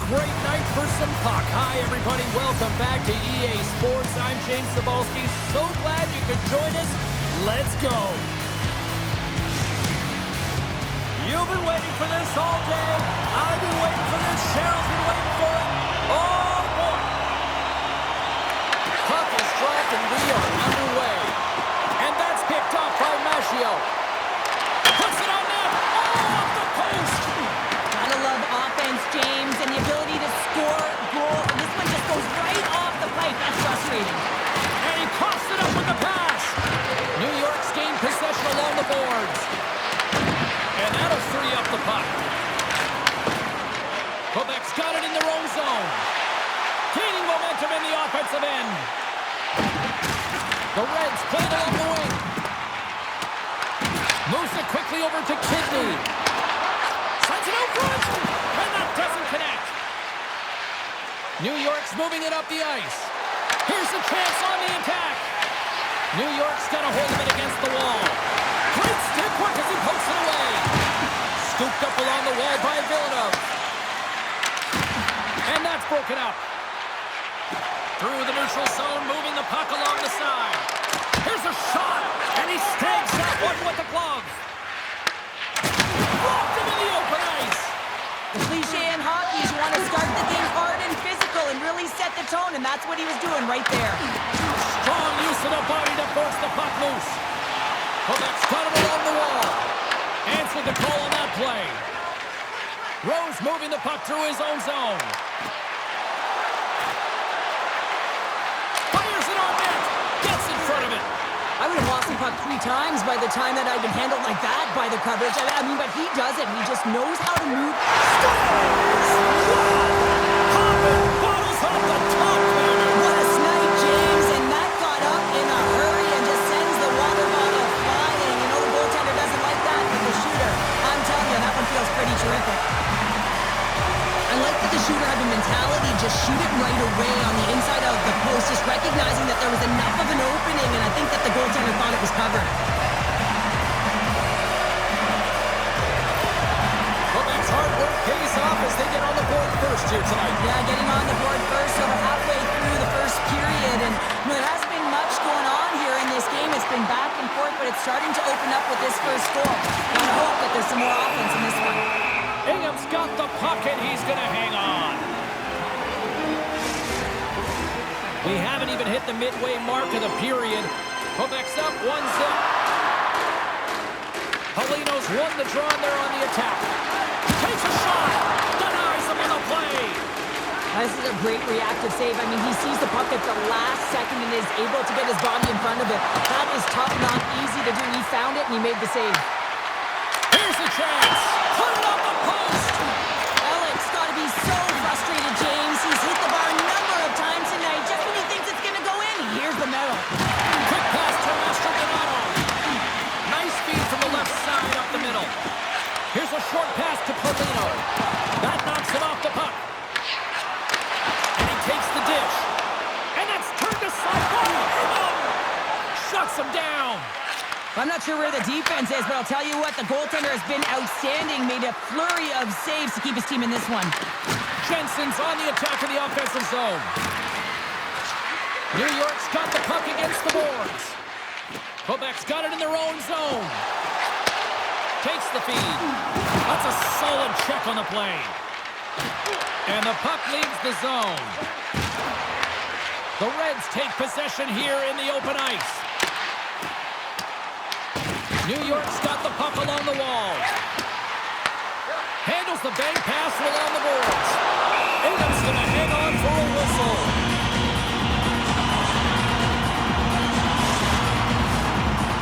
great night for some puck. Hi, everybody. Welcome back to EA Sports. I'm James Cebulski. So glad you could join us. Let's go. You've been waiting for this all day. I've been waiting for this. Cheryl's been waiting for it. Oh, boy. Puck is dropped, and we are underway. And that's picked up by Maggio. Puts it on net. Oh, off the post. Gotta love offense, James, and the ability to score goals. And this one just goes right off the pipe. That's frustrating. And he coughs it up with the pass. New York's gained possession along the boards. And that'll free up the puck. Quebec's got it in their own zone. Gaining momentum in the offensive end. The Reds play it along the wing. Moves it quickly over to Kidney. Sends it out front. And that doesn't connect. New York's moving it up the ice. Here's a chance on the attack. New York's got a hold of it against the wall. Great stick work as he pokes it away. Scooped up along the wall by Villeneuve. And that's broken up. Through the neutral zone, moving the puck along the side. Here's a shot, and he snags that one with the glove. Blocked him in the open ice. The cliche in hockey is you want to start the game hard and physical and really set the tone, and that's what he was doing right there. Strong use of the body to force the puck loose. Quebec's got him along the wall. Answered the call on that play. Rose moving the puck through his own zone. Fires it on net. Gets in front of it. I would have lost the puck 3 times by the time that I'd been handled like that by the coverage. I mean, but he doesn't. He just knows how to move. Bottles off the top corner. What a snipe, James. And that got up in a hurry and just sends the water bottle flying. You know the goaltender doesn't like that, but the shooter, I'm telling you, that one feels pretty terrific. I like that the shooter had the mentality, just shoot it right away on the inside of the post, just recognizing that there was enough of an opening, and I think that the goaltender thought it was covered. Quebec's hard work pays off as they get on the board first here tonight. Yeah, getting on the board first, so we're halfway through the first period, and there hasn't been much going on here in this game. It's been back and forth, but it's starting to open up with this first goal. Gotta hope that there's some more offense in this one. Ingham's got the puck, and he's going to hang on. We haven't even hit the midway mark of the period. Quebec's up 1-0. Paulino's won the draw, and they're on the attack. Takes a shot. Denies him on the play. This is a great reactive save. I mean, he sees the puck at the last second and is able to get his body in front of it. That is tough, not easy to do. He found it, and he made the save. Here's a chance. Put it on the post. Alex got to be so frustrated, James. He's hit the bar a number of times tonight. Just when he thinks it's going to go in, here's the medal. Quick pass to Mastrodonato. Nice feed from the left side up the middle. Here's a short pass to Paulino. That knocks him off the puck. And he takes the dish. And that's turned aside. Shuts him down. I'm not sure where the defense is, but I'll tell you what, the goaltender has been outstanding. Made a flurry of saves to keep his team in this one. Jensen's on the attack in the offensive zone. New York's got the puck against the boards. Quebec's got it in their own zone. Takes the feed. That's a solid check on the play. And the puck leaves the zone. The Reds take possession here in the open ice. New York's got the puck along the wall. Handles the bank pass along the boards. Ingham's going to hang on for a whistle.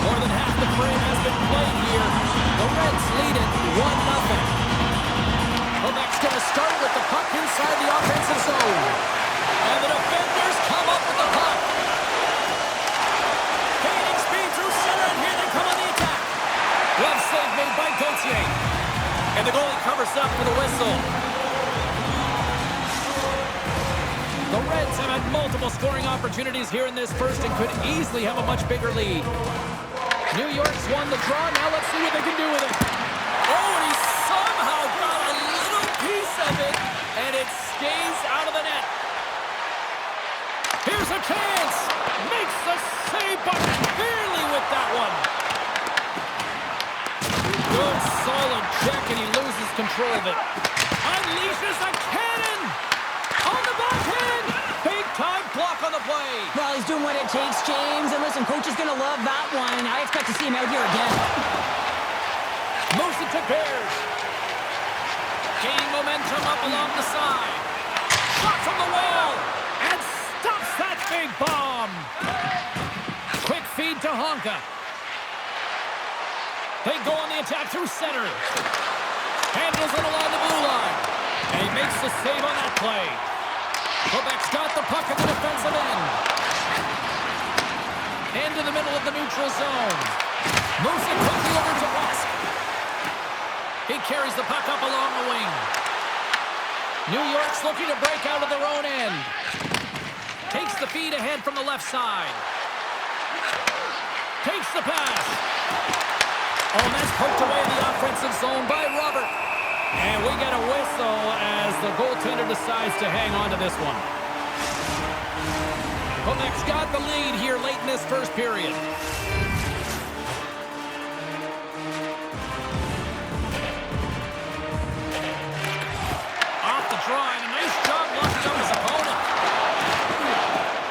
More than half the frame has been played here. The Reds lead it 1-0. Quebec's going to start with the puck inside the offensive zone. And the defenders come up with the puck. Gaining speed through center, and here they come on the attack. Glove save made by Gauthier. And the goalie covers up for the whistle. The Reds have had multiple scoring opportunities here in this first and could easily have a much bigger lead. New York's won the draw. Now let's see what they can do with it. Oh, and he somehow got a little piece of it, and it check, and he loses control of it. Unleashes a cannon! On the backhand! Big-time block on the play. Well, he's doing what it takes, James. And listen, coach is going to love that one. I expect to see him out here again. Moves it to Bears. Gaining momentum up along the side. Shot from the wall. And stops that big bomb. Quick feed to Honka. They go on the attack through center. Handles it along the blue line. And he makes the save on that play. Quebec's got the puck at the defensive end. Into the middle of the neutral zone. Moves it quickly over to West. He carries the puck up along the wing. New York's looking to break out of their own end. Takes the feed ahead from the left side. Takes the pass. Oh, and that's poked away in the offensive zone by Robert. And we get a whistle as the goaltender decides to hang on to this one. Quebec's got the lead here late in this first period. Off the draw, and a nice job blocking up his opponent.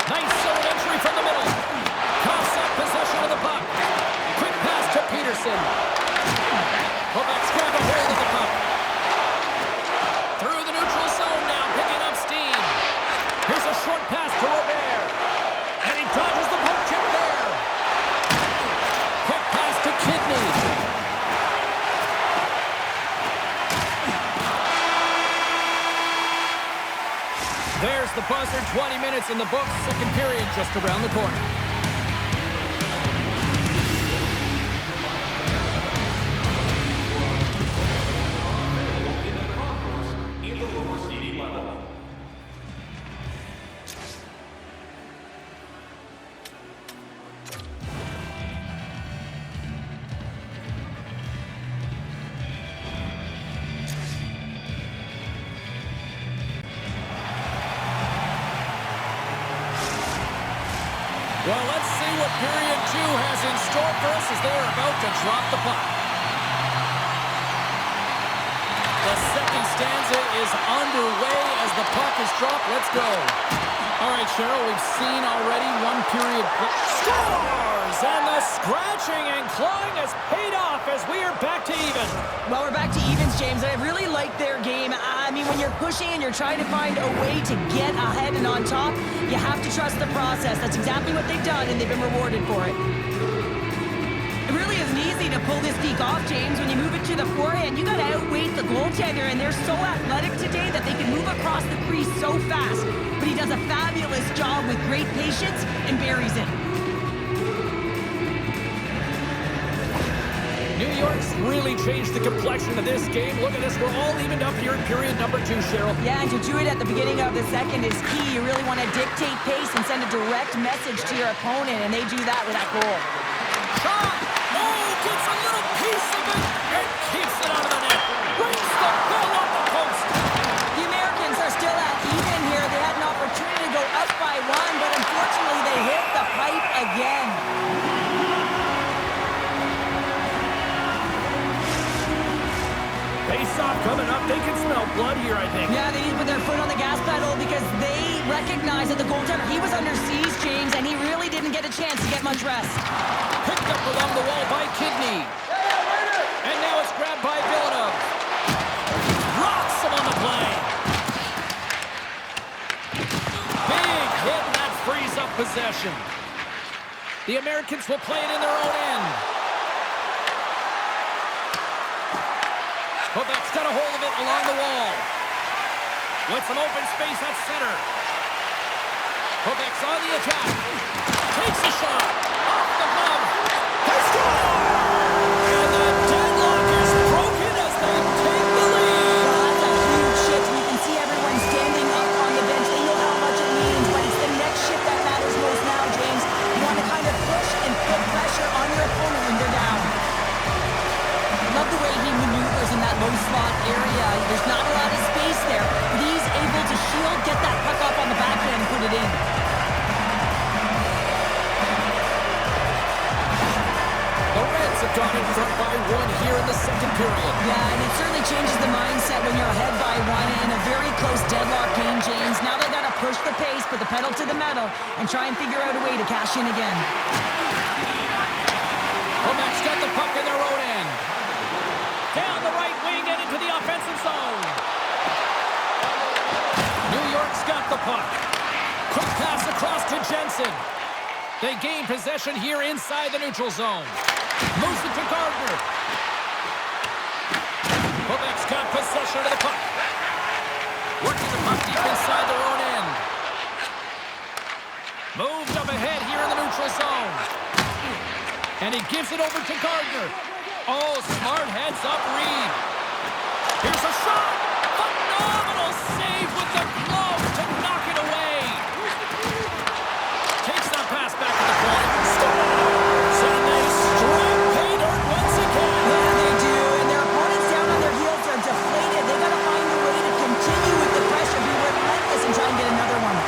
Nice zone entry from the middle. Coughs up possession of the puck. Quick pass to Peterson. Quebec's got a hold of the puck. Through the neutral zone now, picking up steam. Here's a short pass to Robert. And he dodges the poke check there. Quick pass to Kidney. There's the buzzer, 20 minutes in the books. Second period just around the corner. Well, let's see what period 2 has in store for us as they're about to drop the puck. The second stanza is underway as the puck is dropped. Let's go. All right, Cheryl, we've seen already one period. Scores! And the scratching and clawing has paid off as we are back to even. Well, we're back to evens, James. I really like their game. I mean, when you're pushing and you're trying to find a way to get ahead and on top, you have to trust the process. That's exactly what they've done, and they've been rewarded for it. It really isn't easy to pull this deke off, James. When you move it to the forehand, you got to outweight the goaltender, and they're so athletic today that they can move across the crease so fast. But he does a fabulous job with great patience and buries it. New York's really changed the complexion of this game. Look at this. We're all evened up here in period number 2, Cheryl. Yeah, and to do it at the beginning of the second is key. You really want to dictate pace and send a direct message to your opponent, and they do that with that goal. Shot! Oh, gets a little piece of it and keeps it out of the net. Brings the ball off the post. The Americans are still at even here. They had an opportunity to go up by 1, but unfortunately they hit the pipe again. Face-off coming up. They can smell blood here, I think. Yeah, they need to put their foot on the gas pedal because they recognize that the goaltender, he was under siege, James, and he really didn't get a chance to get much rest. Picked up along the wall by Kidney. And now it's grabbed by Villeneuve. Rocks him on the play. Big hit, and that frees up possession. The Americans will play it in their own end. Quebec's got a hold of it along the wall. With some open space at center. Quebec's on the attack. Takes a shot. Off the glove. They score! And the deadlock is broken as they take the lead. Well, that's a huge shift. You can see everyone standing up on the bench. They know how much it means, but it's the next shift that matters most now, James. You want to kind of push and put pressure on your opponent when they're down. Love the way he maneuvers in that low slot area. There's not a lot of space there, but he's able to shield, get that puck up on the backhand and put it in. The Reds have period. Yeah, and it certainly changes the mindset when you're ahead by one in a very close deadlock game, James. Now they got to push the pace, put the pedal to the metal, and try and figure out a way to cash in again. Quebec's got the puck in their own end. Down the right wing and into the offensive zone. New York's got the puck. Quick pass across to Jensen. They gain possession here inside the neutral zone. Moves it to Gardner. Quebec's got possession of the puck. Working the puck deep inside their own end. Moved up ahead here in the neutral zone. And he gives it over to Gardner. Oh, smart heads-up read. Here's a shot. Phenomenal save with the glove to knock it away. Takes that pass back to the point. Scores! And they strike pay dirt once again. Yeah, they do. And their opponents down on their heels are deflated. They got to find a way to continue with the pressure, be relentless, and try and get another one.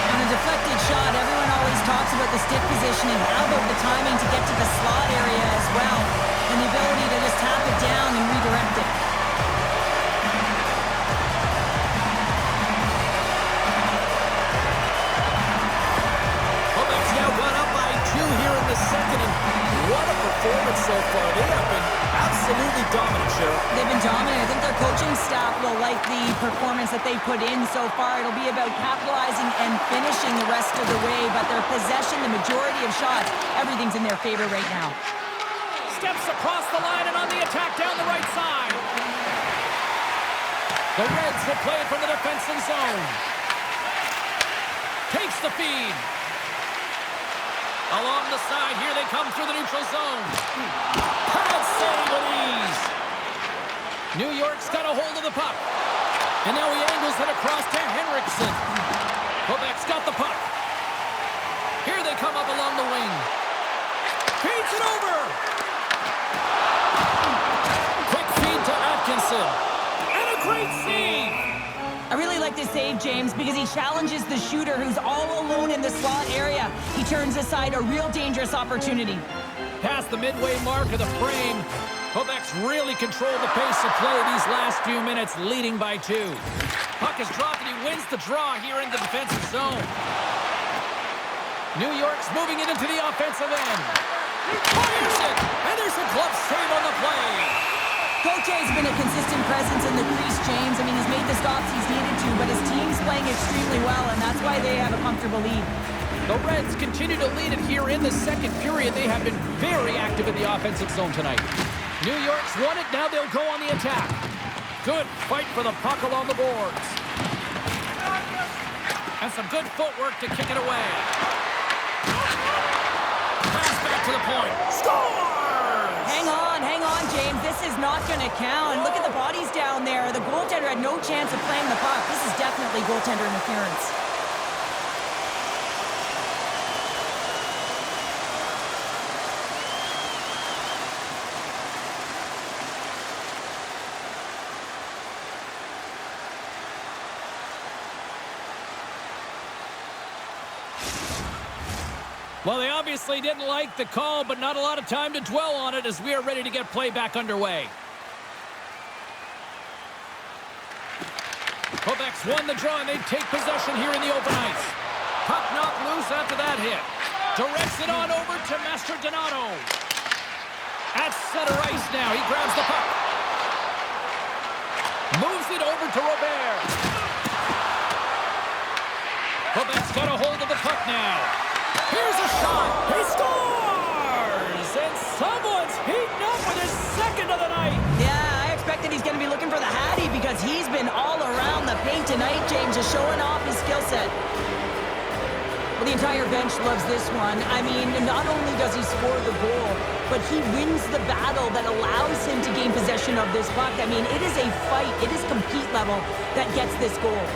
On a deflected shot, everyone always talks about the stick positioning. How about the timing to get to the slot area as well? And the ability to just tap it down and redirect it. Quebec's now got up by 2 here in the second, and what a performance so far. They have been absolutely dominant, Cheryl. They've been dominant. I think their coaching staff will like the performance that they put in so far. It'll be about capitalizing and finishing the rest of the way, but their possession, the majority of shots, everything's in their favor right now. Steps across the line and on the attack down the right side. The Reds will play it from the defensive zone. Takes the feed. Along the side, here they come through the neutral zone. Pad save with ease. New York's got a hold of the puck. And now he angles it across to Henriksen. Quebec's got the puck. Here they come up along the wing. Feeds it over. Quick feed to Atkinson. And a great save. I really like this save, James, because he challenges the shooter who's all alone in the slot area. He turns aside a real dangerous opportunity. Past the midway mark of the frame, Quebec's really controlled the pace of play these last few minutes, leading by 2. Puck is dropped and he wins the draw here in the defensive zone. New York's moving it into the offensive end. Fires it, and there's a glove save on the play. Coche's been a consistent presence in the crease, James. I mean, he's made the stops he's needed to, but his team's playing extremely well, and that's why they have a comfortable lead. The Reds continue to lead it here in the second period. They have been very active in the offensive zone tonight. New York's won it. Now they'll go on the attack. Good fight for the puck along the boards. And some good footwork to kick it away. Pass back to the point. Scores! Hang on, James. This is not going to count. Look at the bodies down there. The goaltender had no chance of playing the puck. This is definitely goaltender interference. Well, they obviously didn't like the call, but not a lot of time to dwell on it as we are ready to get play back underway. Quebec's won the draw, and they take possession here in the open ice. Puck knocked loose after that hit. Directs it on over to Mastrodonato. At center ice now, he grabs the puck. Moves it over to Robert. Quebec's got a hold of the puck now. Here's a shot. He scores! And someone's heating up with his second of the night. Yeah, I expected he's going to be looking for the Hattie because he's been all around the paint tonight, James, just showing off his skill set. Well, the entire bench loves this one. I mean, not only does he score the goal, but he wins the battle that allows him to gain possession of this puck. I mean, it is a fight. It is compete level that gets this goal.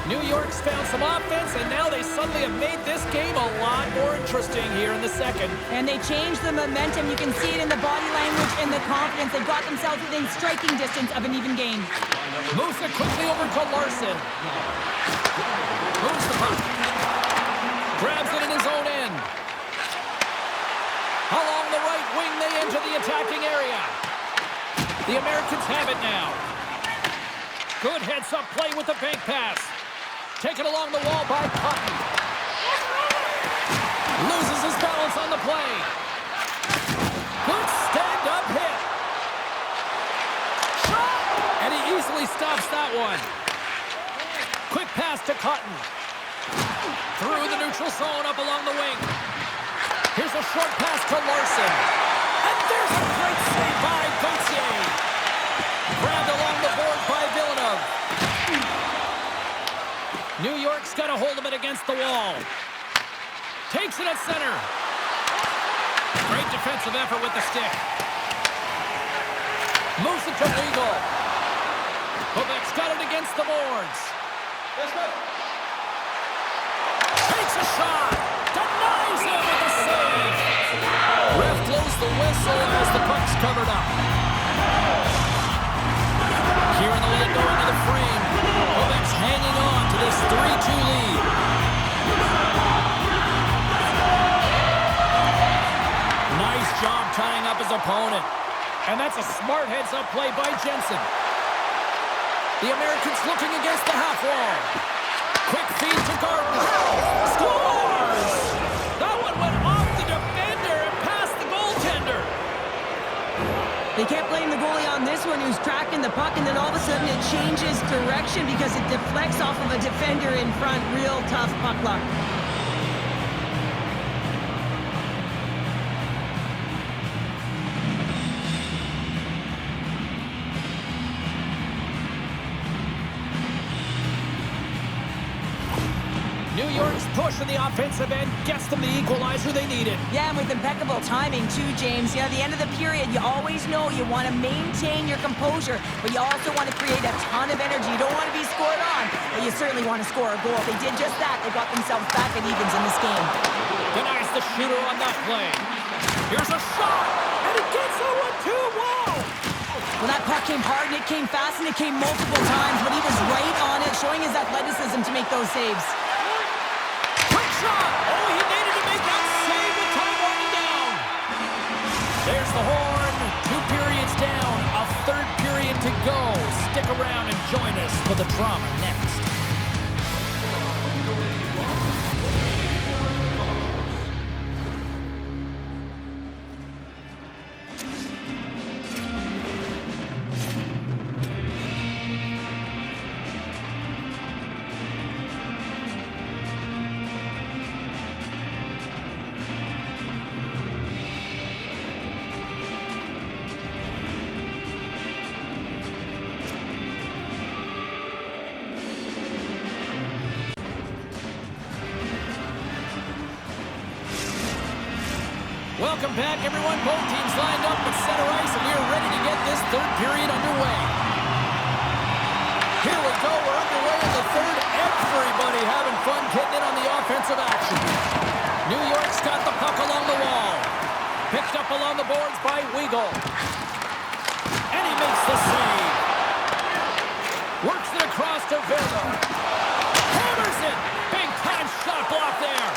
New York's found some offense, and now they suddenly have made this game a lot more interesting here in the second. And they changed the momentum. You can see it in the body language and the confidence. They got themselves within striking distance of an even game. Moves it quickly over to Larson. Moves the puck. Grabs it in his own end. Along the right wing, they enter the attacking area. The Americans have it now. Good heads-up play with the bank pass. Taken along the wall by Cotton. Loses his balance on the play. Good stand-up hit. Shot! And he easily stops that one. Quick pass to Cotton. Through the neutral zone, up along the wing. Here's a short pass to Larson. And there's a great save by Gauthier. Grabbed along the board by Villeneuve. New York's got a hold of it against the wall. Takes it at center. Great defensive effort with the stick. Moves it to Legal. Quebec's got it against the boards. Takes a shot. Denies him with a save. Ref blows the whistle as the puck's covered up. Here in the lead going to the frame. Quebec's hanging on to this 3-2 lead. Nice job tying up his opponent. And that's a smart heads-up play by Jensen. The Americans looking against the half wall. Quick feed to Gardner. Scores! That one went off the defender and past the goaltender. They can't blame the goalie on this one who's tracking the puck, and then all of a sudden it changes direction because it deflects off of a defender in front. Real tough puck luck. New York's push in the offensive end gets them the equalizer they needed. Yeah, and with impeccable timing too, James. At the end of the period, you always know you want to maintain your composure, but you also want to create a ton of energy. You don't want to be scored on, but you certainly want to score a goal. They did just that. They got themselves back at evens in this game. Denies the shooter on that play. Here's a shot, and he gets it with 2 wall. Well, that puck came hard, and it came fast, and it came multiple times, but he was right on it, showing his athleticism to make those saves. Oh, he needed to make that save with time running down. There's the horn. 2 periods down. A 3rd period to go. Stick around and join us for the drama next. Welcome back, everyone. Both teams lined up at center ice, and we are ready to get this 3rd period underway. Here we go. We're underway in the 3rd. Everybody having fun getting in on the offensive action. New York's got the puck along the wall. Picked up along the boards by Weagle. And he makes the save. Works it across to Verno. Hammers it. Big time shot block there.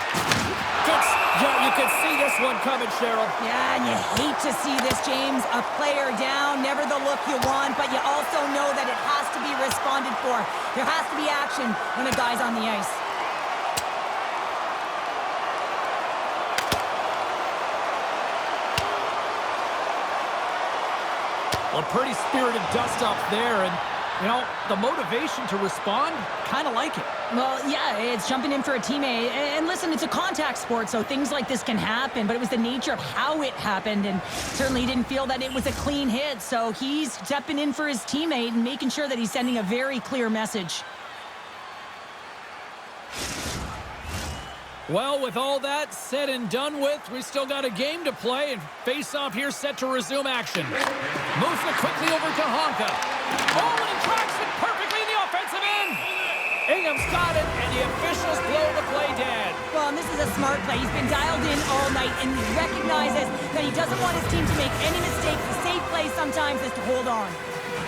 Yeah, you can see this one coming, Cheryl. Yeah, and you hate to see this, James. A player down, never the look you want, but you also know that it has to be responded for. There has to be action when a guy's on the ice. Well, pretty spirited dust-up there, and, you know, the motivation to respond, kind of like it. Well, yeah, it's jumping in for a teammate. And listen, it's a contact sport, so things like this can happen, but it was the nature of how it happened, and certainly he didn't feel that it was a clean hit, so he's stepping in for his teammate and making sure that he's sending a very clear message. Well, with all that said and done with, we still got a game to play, and face-off here set to resume action. Moves it quickly over to Honka. Oh, and he tracks it perfectly in the offensive end. Ingham's got it, and the officials blow the play dead. Well, and this is a smart play. He's been dialed in all night and recognizes that he doesn't want his team to make any mistakes. The safe play sometimes is to hold on.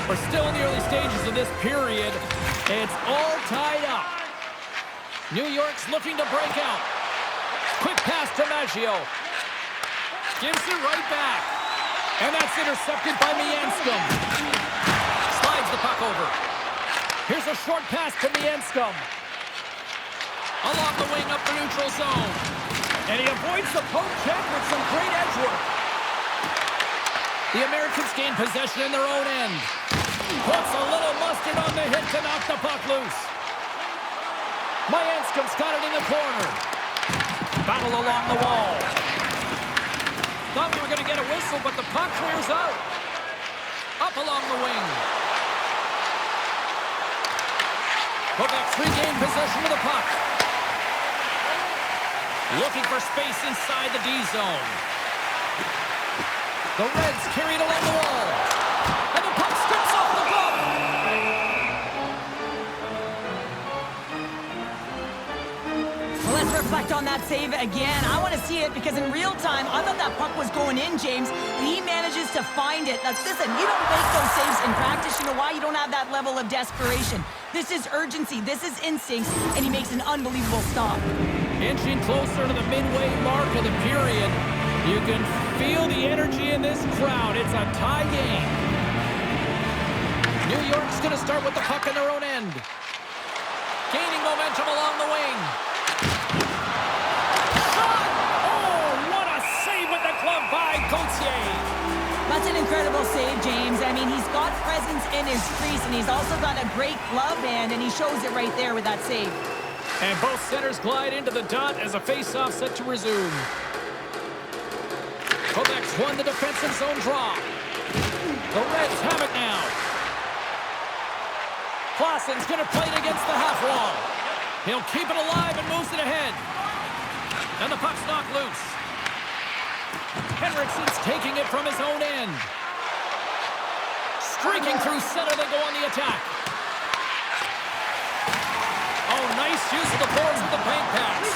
We're still in the early stages of this period. It's all tied up. New York's looking to break out. Quick pass to Maggio. Gives it right back. And that's intercepted by Mianscum. Slides the puck over. Here's a short pass to Mianscum. Along the wing up the neutral zone. And he avoids the poke check with some great edge work. The Americans gain possession in their own end. Puts a little mustard on the hit to knock the puck loose. Mianscum's got it in the corner. Battle along the wall. Thought we were going to get a whistle, but the puck clears out. Up along the wing. Quebec's regained possession of the puck. Looking for space inside the D zone. The Reds carried along the wall. And the puck skips off the glove. Well, let's reflect on that save again. I want to see it because in real time, I thought that puck was going in, James. He manages to find it. Listen, you don't make those saves in practice. You know why? You don't have that level of desperation. This is urgency. This is instincts. And he makes an unbelievable stop. Inching closer to the midway mark of the period. You can feel the energy in this crowd. It's a tie game. New York's going to start with the puck in their own end. Gaining momentum along the wing. Shot! Oh, what a save with the glove by Gauthier. That's an incredible save, James. I mean, he's got presence in his crease, and he's also got a great glove hand, and he shows it right there with that save. And both centers glide into the dot as a face-off set to resume. Quebec's won the defensive zone draw. The Reds have it now. Claessen's going to play it against the half wall. He'll keep it alive and moves it ahead. And the puck's knocked loose. Henriksen's taking it from his own end. Streaking through center, they go on the attack. Oh, nice use of the boards with the paint pass.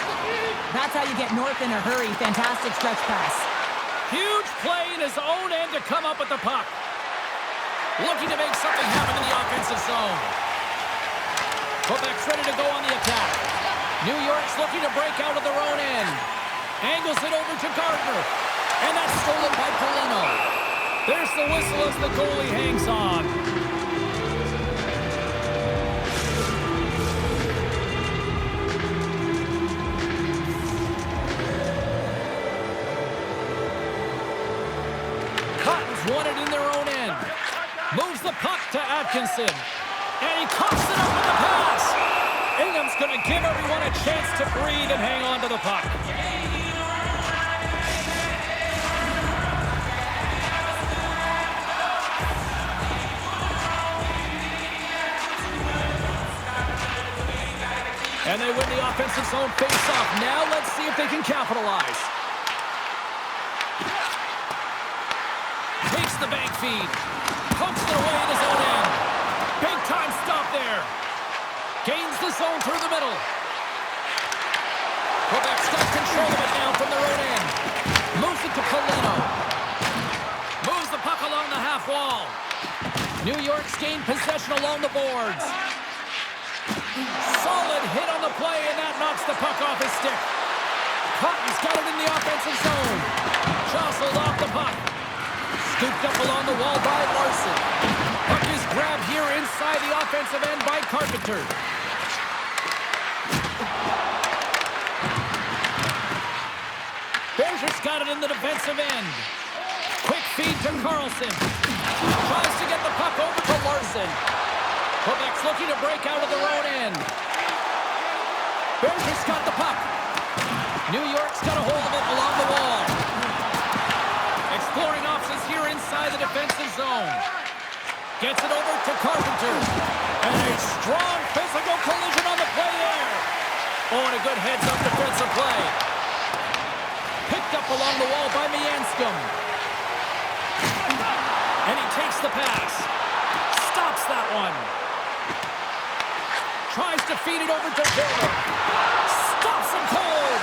That's how you get north in a hurry. Fantastic stretch pass. Huge play in his own end to come up with the puck. Looking to make something happen in the offensive zone. Quebec's ready to go on the attack. New York's looking to break out of their own end. Angles it over to Gardner. And that's stolen by Polino. There's the whistle as the goalie hangs on. Won it in their own end. Moves the puck to Atkinson. And he coughs it up with the pass. Ingham's going to give everyone a chance to breathe and hang on to the puck. And they win the offensive zone face-off. Now let's see if they can capitalize. Takes the bank feed. Pumps it away at his own end. Big time stop there. Gains the zone through the middle. Quebec's got control of it now from their own end. Moves it to Polino. Moves the puck along the half wall. New York's gained possession along the boards. Solid hit on the play, and that knocks the puck off his stick. Cotton's got it in the offensive zone. Jostled off the puck. Scooped up along the wall by Larson. Puck is grabbed here inside the offensive end by Carpenter. Berger's got it in the defensive end. Quick feed to Carlson. Tries to get the puck over to Larson. Quebec's looking to break out of their own end. Berger's got the puck. New York's got a hold of it along the wall. Exploring options here inside the defensive zone. Gets it over to Carpenter. And a strong physical collision on the play there. Oh, and a good heads-up defensive play. Picked up along the wall by Mianscum. And he takes the pass. Stops that one. Tries to feed it over to Taylor. Stops him cold.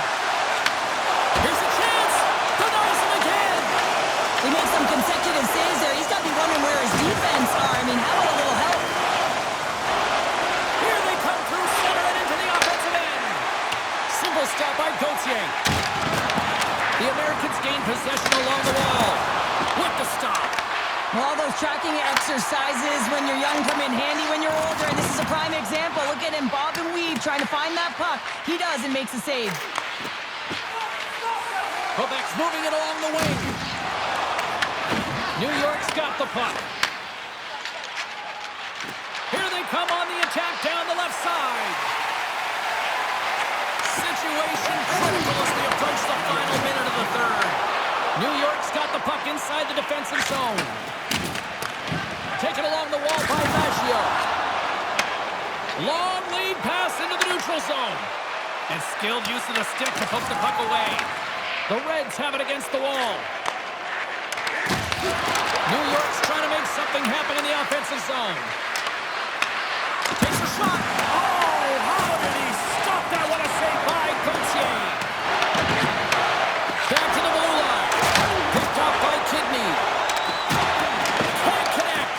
Here's a chance. Denies him again. He makes some consecutive saves there. He's got to be wondering where his defense are. I mean, how about a little help? Here they come through center and into the offensive end. Simple stop by Gauthier. regain possession along the wall. With the stop. Well, all those tracking exercises when you're young come in handy when you're older, and this is a prime example. Look at him bob and weave trying to find that puck. He does and makes a save. Quebec's moving it along the wing. New York's got the puck. Here they come on the attack down the left side. Situation critical as we approach the final minute of the third. New York's got the puck inside the defensive zone. Taken along the wall by Maggio. Long lead pass into the neutral zone. And skilled use of the stick to poke the puck away. The Reds have it against the wall. New York's trying to make something happen in the offensive zone. Takes a shot. Oh, how did he stop that? What a save by Gauthier. Back to the blue line. Picked up by Kidney. Can't connect.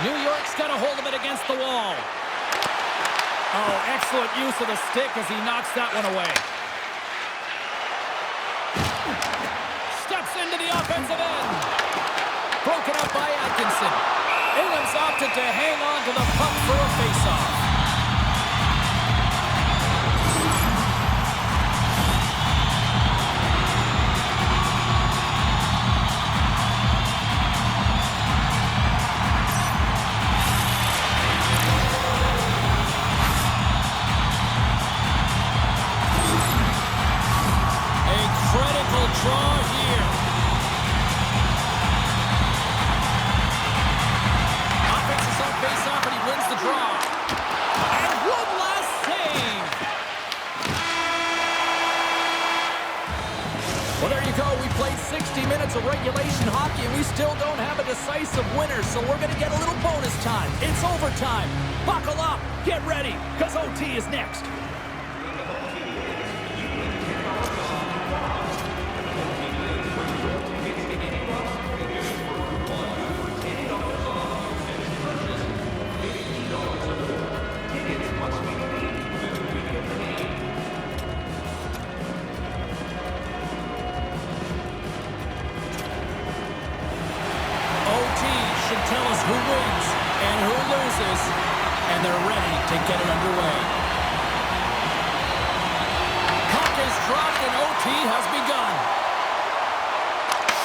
New York's got a hold of it against the wall. Oh, excellent use of the stick as he knocks that one away. Steps into the offensive end. Broken up by Atkinson. Ingham's opted to hang on to the puck for a faceoff. A critical draw here. Face off and he wins the draw. And one last save. Well, there you go. We played 60 minutes of regulation hockey and we still don't have a decisive winner, so we're going to get a little bonus time. It's overtime. Buckle up. Get ready, because OT is next. Tell us who wins and who loses, and they're ready to get it underway. Puck is dropped and OT has begun.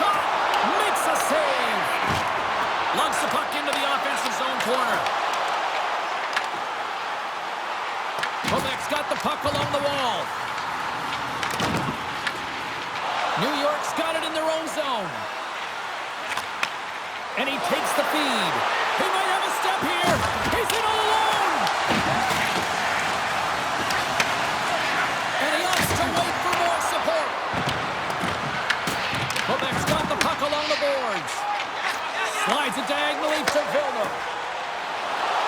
Shot, makes a save. Lugs the puck into the offensive zone corner. Quebec's got the puck along the wall. New York's got it in their own zone. And he takes the feed. He might have a step here. He's in all alone. And he opts to wait for more support. Quebec's got the puck along the boards. Slides it diagonally to Villeneuve.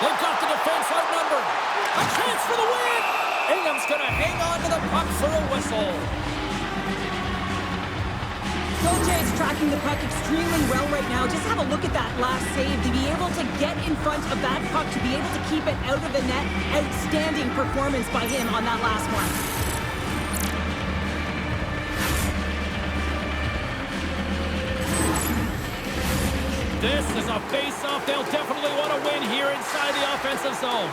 They've got the defense outnumbered. A chance for the win. Ingham's going to hang on to the puck for a whistle. Gauthier is tracking the puck extremely well right now. Just have a look at that last save. To be able to get in front of that puck, to be able to keep it out of the net, outstanding performance by him on that last one. This is a face-off they'll definitely want to win here inside the offensive zone.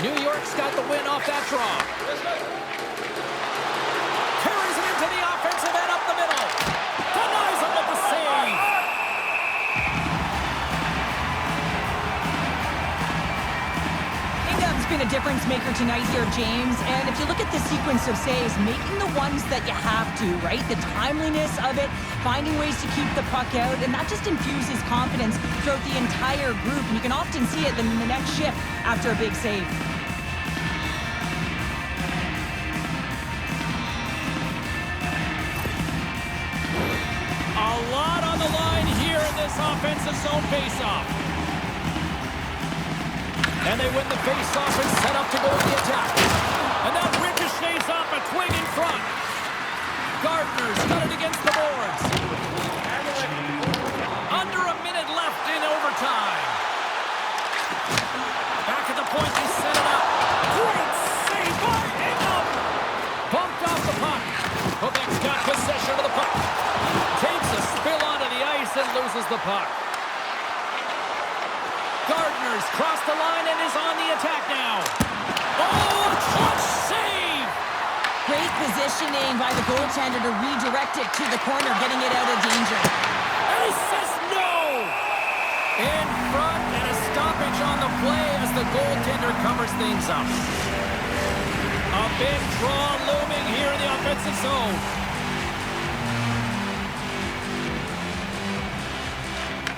New York's got the win off that draw. Carries it into the offensive end up the middle. Denies him with the save. Ingham's been a difference maker tonight here, James. And if you look at the sequence of saves, making the ones that you have to, right? The timeliness of it, finding ways to keep the puck out, and that just infuses confidence throughout the entire group. And you can often see it in the next shift after a big save. A lot on the line here in this offensive zone faceoff. And they win the faceoff and set up to go to the attack. And that ricochets off a twig in front. Gardner's got it against the boards. Under a minute left in overtime. Back at the point, they set it up. Great save by Ingham. Bumped off puck. Gardner's crossed the line and is on the attack now. Oh, a clutch save! Great positioning by the goaltender to redirect it to the corner, getting it out of danger. And he says no! In front, and a stoppage on the play as the goaltender covers things up. A big draw looming here in the offensive zone.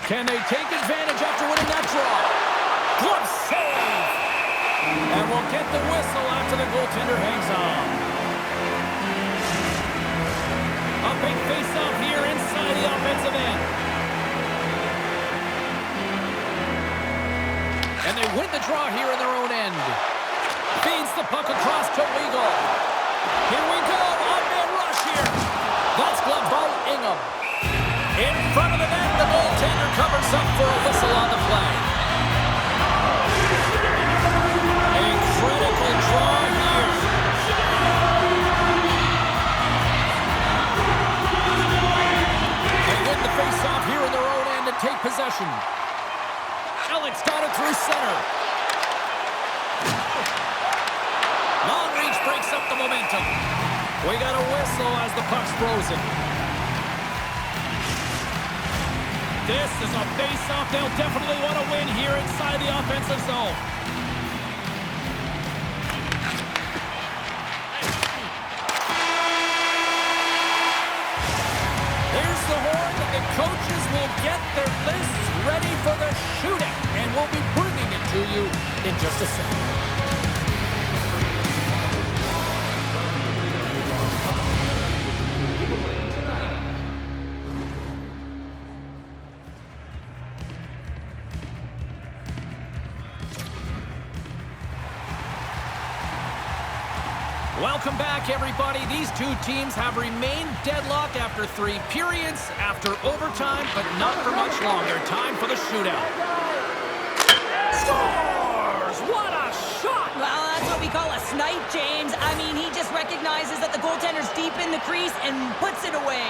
Can they take advantage after winning that draw? Glove save! And we'll get the whistle after the goaltender hangs on. A big face-off here inside the offensive end. And they win the draw here in their own end. Feeds the puck across to Weagle. Here we go, on-man rush here. That's gloved by Ingham. In front of the net, the goaltender covers up for a whistle on the play. A critical draw here. They win the face-off here in their own end and take possession. Alex got it through center. Long reach breaks up the momentum. We got a whistle as the puck's frozen. This is a face-off they'll definitely want to win here inside the offensive zone. There's the horn. The coaches will get their lists ready for the shootout, and we'll be bringing it to you in just a second. Welcome back, everybody. These two teams have remained deadlocked after 3 periods, after overtime, but not for much longer. Time for the shootout. Scores! What a shot! Well, that's what we call a snipe, James. I mean, he just recognizes that the goaltender's deep in the crease and puts it away.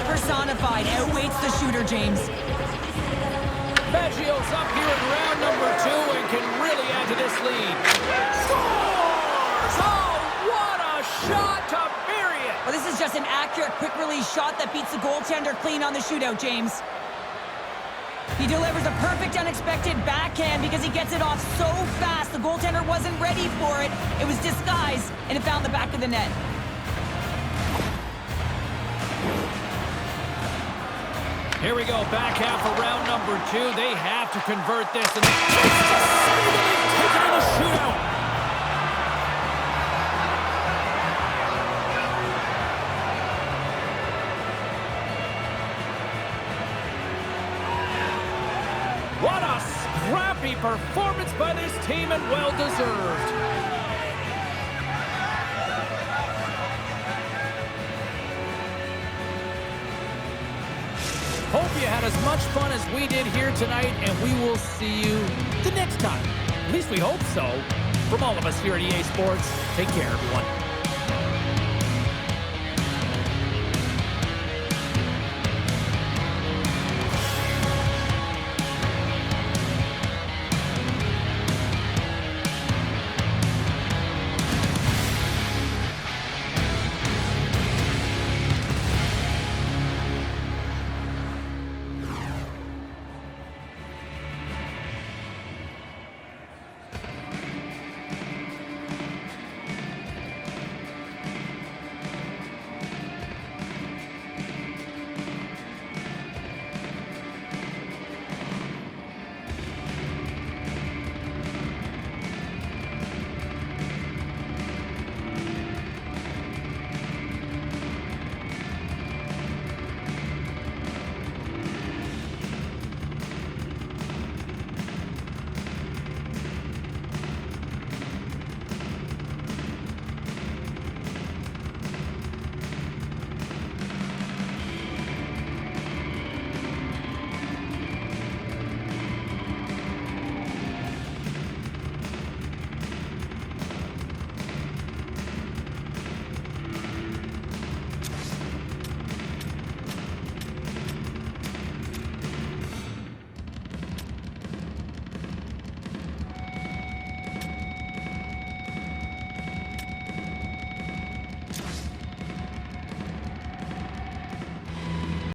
Personified, outweights the shooter, James. Baggio's up here in round number 2 and can really add to this lead. Scores! Oh, what a shot to bury it! Well, this is just an accurate, quick-release shot that beats the goaltender clean on the shootout, James. He delivers a perfect, unexpected backhand because he gets it off so fast. The goaltender wasn't ready for it. It was disguised, and it found the back of the net. Here we go, back half of round number 2. They have to convert this, and it's just taken in the shootout. What a scrappy performance by this team, and well-deserved. Hope you had as much fun as we did here tonight, and we will see you the next time. At least we hope so. From all of us here at EA Sports, take care, everyone.